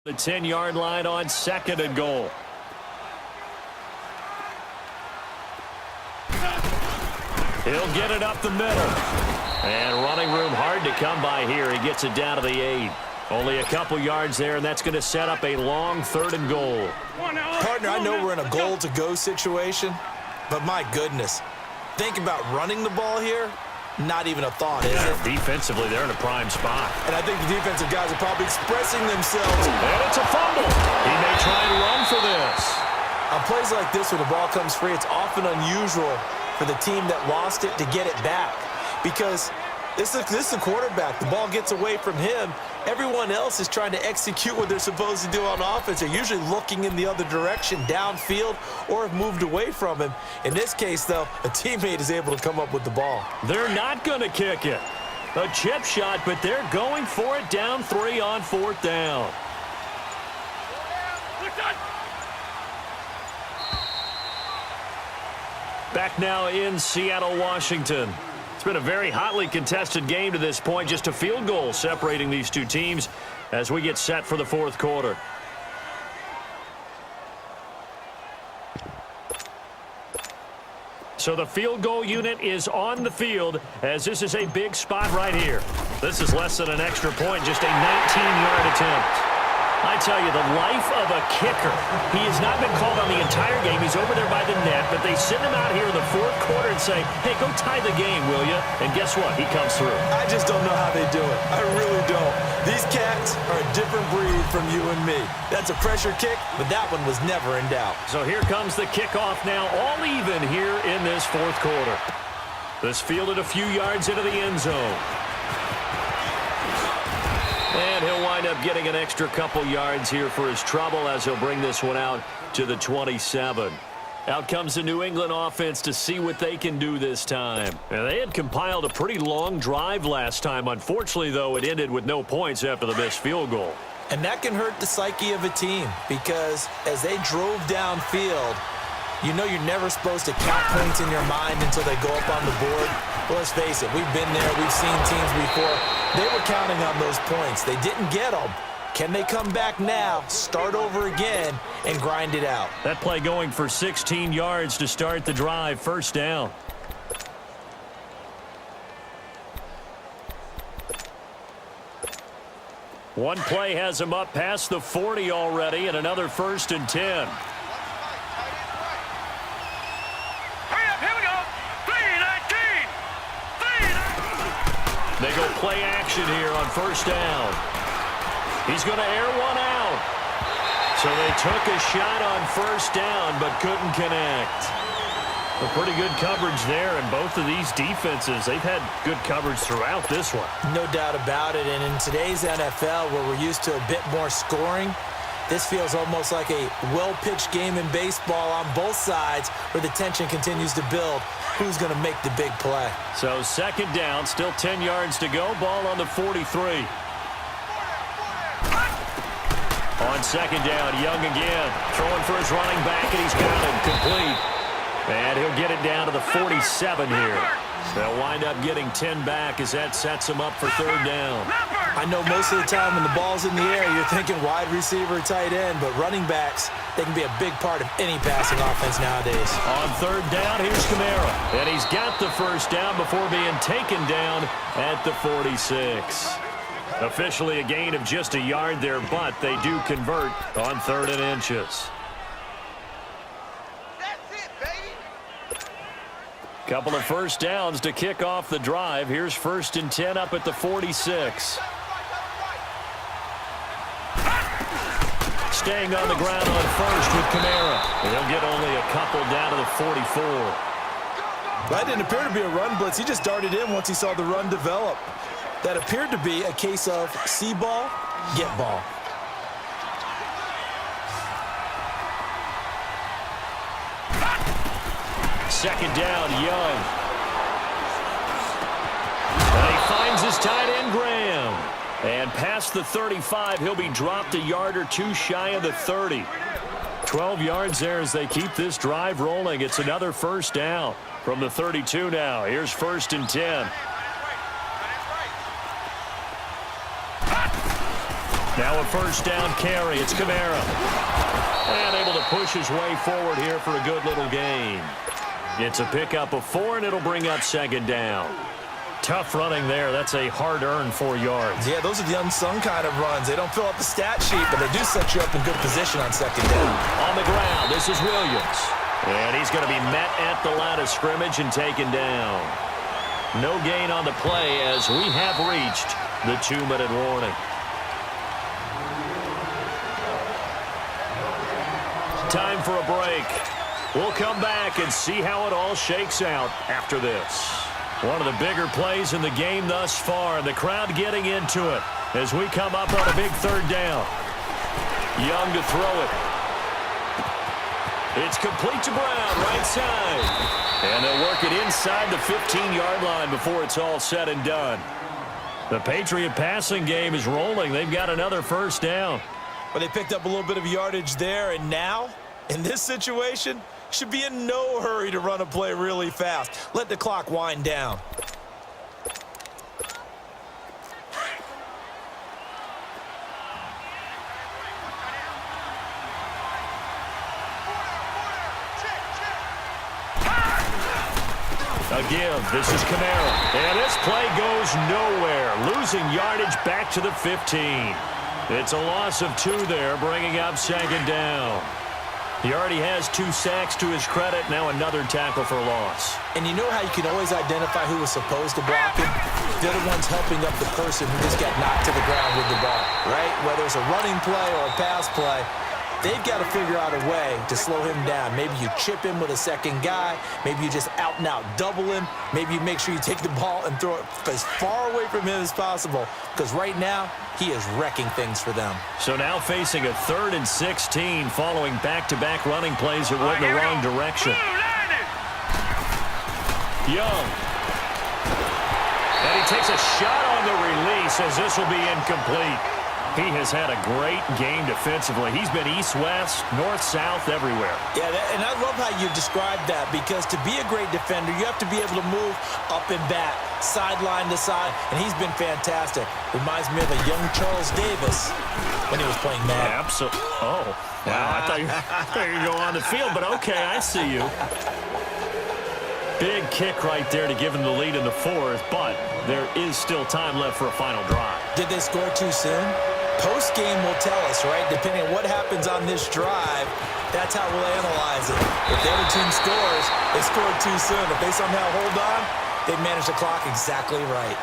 The 10-yard line on 2nd and goal. He'll get it up the middle. And running room hard to come by here. He gets it down to the 8. Only a couple yards there, and that's going to set up a long 3rd and goal. Partner, I know we're in a goal-to-go situation, but my goodness, think about running the ball here. Not even a thought, is it? Defensively, they're in a prime spot. And I think the defensive guys are probably expressing themselves. And it's a fumble. He may try and run for this. On plays like this where the ball comes free, it's often unusual for the team that lost it to get it back. Because this is the quarterback. The ball gets away from him. Everyone else is trying to execute what they're supposed to do on offense. They're usually looking in the other direction, downfield, or have moved away from him. In this case, though, a teammate is able to come up with the ball. They're not going to kick it. A chip shot, but they're going for it down 3 on 4th down. Back now in Seattle, Washington. It's been a very hotly contested game to this point. Just a field goal separating these two teams as we get set for the 4th quarter. So the field goal unit is on the field as this is a big spot right here. This is less than an extra point, just a 19-yard attempt. I tell you, the life of a kicker. He has not been called on the entire game. He's over there by the net, but they send him out here in the 4th quarter and say, hey, go tie the game, will you? And guess what? He comes through. I just don't know how they do it. I really don't. These cats are a different breed from you and me. That's a pressure kick, but that one was never in doubt. So here comes the kickoff now, all even here in this 4th quarter. This fielded a few yards into the end zone. And he'll wind up getting an extra couple yards here for his trouble as he'll bring this one out to the 27. Out comes the New England offense to see what they can do this time. And they had compiled a pretty long drive last time. Unfortunately, though, it ended with no points after the missed field goal. And that can hurt the psyche of a team because as they drove downfield, you know you're never supposed to count points in your mind until they go up on the board. Well, let's face it, we've been there. We've seen teams before. They were counting on those points. They didn't get them. Can they come back now, start over again, and grind it out? That play going for 16 yards to start the drive. 1st down. One play has him up past the 40 already, and another 1st and 10. They go play action here on 1st down. He's going to air one out. So they took a shot on 1st down but couldn't connect. A pretty good coverage there, and both of these defenses, they've had good coverage throughout this one. No doubt about it, and in today's NFL where we're used to a bit more scoring, this feels almost like a well-pitched game in baseball on both sides where the tension continues to build. Who's going to make the big play? So 2nd down, still 10 yards to go. Ball on the 43. On 2nd down, Young again. Throwing for his running back, and he's got him complete. And he'll get it down to the 47 here. They'll wind up getting 10 back as that sets him up for 3rd down. I know most of the time when the ball's in the air, you're thinking wide receiver, tight end, but running backs, they can be a big part of any passing offense nowadays. On 3rd down, here's Kamara. And he's got the 1st down before being taken down at the 46. Officially a gain of just a yard there, but they do convert on 3rd and inches. Couple of 1st downs to kick off the drive. Here's 1st and 10 up at the 46. Staying on the ground on 1st with Kamara. He'll get only a couple down to the 44. That didn't appear to be a run blitz. He just darted in once he saw the run develop. That appeared to be a case of see ball, get ball. Second down, Young. And he finds his tight end, Graham. And past the 35, he'll be dropped a yard or two shy of the 30. 12 yards there as they keep this drive rolling. It's another 1st down from the 32 now. Here's 1st and 10. Now a first down carry. It's Kamara. And able to push his way forward here for a good little gain. It's a pickup of 4, and it'll bring up second down. Tough running there. That's a hard-earned 4 yards. Yeah, those are the unsung kind of runs. They don't fill up the stat sheet, but they do set you up in good position on second down. On the ground, this is Williams. And he's going to be met at the line of scrimmage and taken down. No gain on the play as we have reached the 2-minute warning. Time for a break. We'll come back and see how it all shakes out after this. One of the bigger plays in the game thus far, and the crowd getting into it as we come up on a big third down. Young to throw it. It's complete to Brown, right side. And they'll work it inside the 15-yard line before it's all said and done. The Patriot passing game is rolling. They've got another first down. But they picked up a little bit of yardage there, and now, in this situation, should be in no hurry to run a play really fast. Let the clock wind down. A give. This is Kamara. And this play goes nowhere. Losing yardage back to the 15. It's a loss of 2 there, bringing up second down. He already has 2 sacks to his credit. Now another tackle for loss. And you know how you can always identify who was supposed to block him? They're the ones helping up the person who just got knocked to the ground with the ball, right? Whether it's a running play or a pass play, they've got to figure out a way to slow him down. Maybe you chip him with a second guy. Maybe you just out-and-out double him. Maybe you make sure you take the ball and throw it as far away from him as possible. Because right now, he is wrecking things for them. So now facing a 3rd and 16 following back-to-back running plays that went in the wrong direction. Young. And he takes a shot on the release as this will be incomplete. He has had a great game defensively. He's been east-west, north-south, everywhere. Yeah, and I love how you described that, because to be a great defender, you have to be able to move up and back, sideline to side, and he's been fantastic. Reminds me of a young Charles Davis when he was playing Madden. Absolutely. Oh, wow. I thought you were going to go on the field, but okay, I see you. Big kick right there to give him the lead in the 4th, but there is still time left for a final drive. Did they score too soon? Post-game will tell us, right? Depending on what happens on this drive, that's how we'll analyze it. If the other team scores, they scored too soon. If they somehow hold on, they manage the clock exactly right.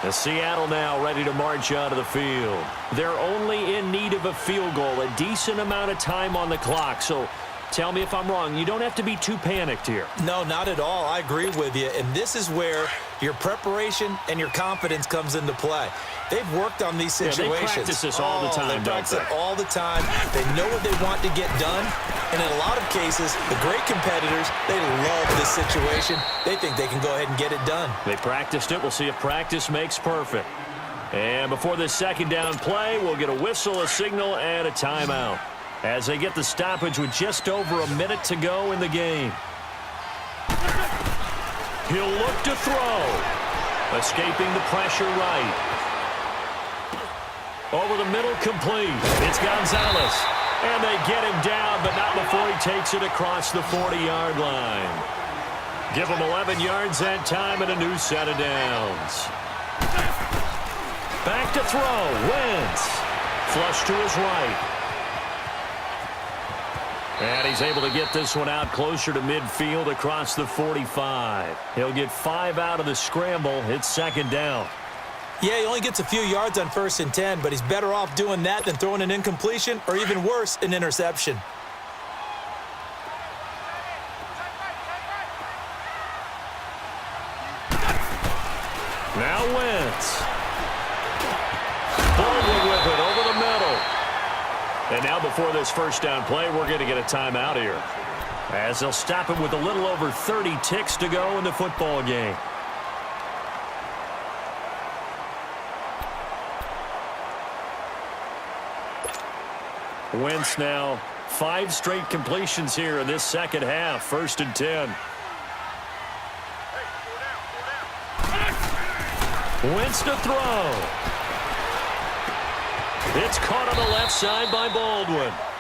The Seattle now ready to march out of the field. They're only in need of a field goal, a decent amount of time on the clock. So tell me if I'm wrong. You don't have to be too panicked here. No, not at all. I agree with you. And this is where your preparation and your confidence comes into play. They've worked on these situations. Yeah, they practice this all the time, they practice it all the time. They know what they want to get done. And in a lot of cases, the great competitors, they love this situation. They think they can go ahead and get it done. They practiced it. We'll see if practice makes perfect. And before this second down play, we'll get a whistle, a signal, and a timeout as they get the stoppage with just over a minute to go in the game. He'll look to throw. Escaping the pressure right. Over the middle, complete. It's Gonzalez. And they get him down, but not before he takes it across the 40-yard line. Give him 11 yards that time and a new set of downs. Back to throw. Wentz. Flush to his right. And he's able to get this one out closer to midfield across the 45. He'll get 5 out of the scramble. It's second down. Yeah, he only gets a few yards on 1st and 10, but he's better off doing that than throwing an incompletion or even worse, an interception. Now Wentz. Boldly with it over the middle. And now before this first down play, we're going to get a timeout here, as they'll stop him with a little over 30 ticks to go in the football game. Wentz now 5 straight completions here in this second half. 1st and 10. Wentz to throw. It's caught on the left side by Baldwin.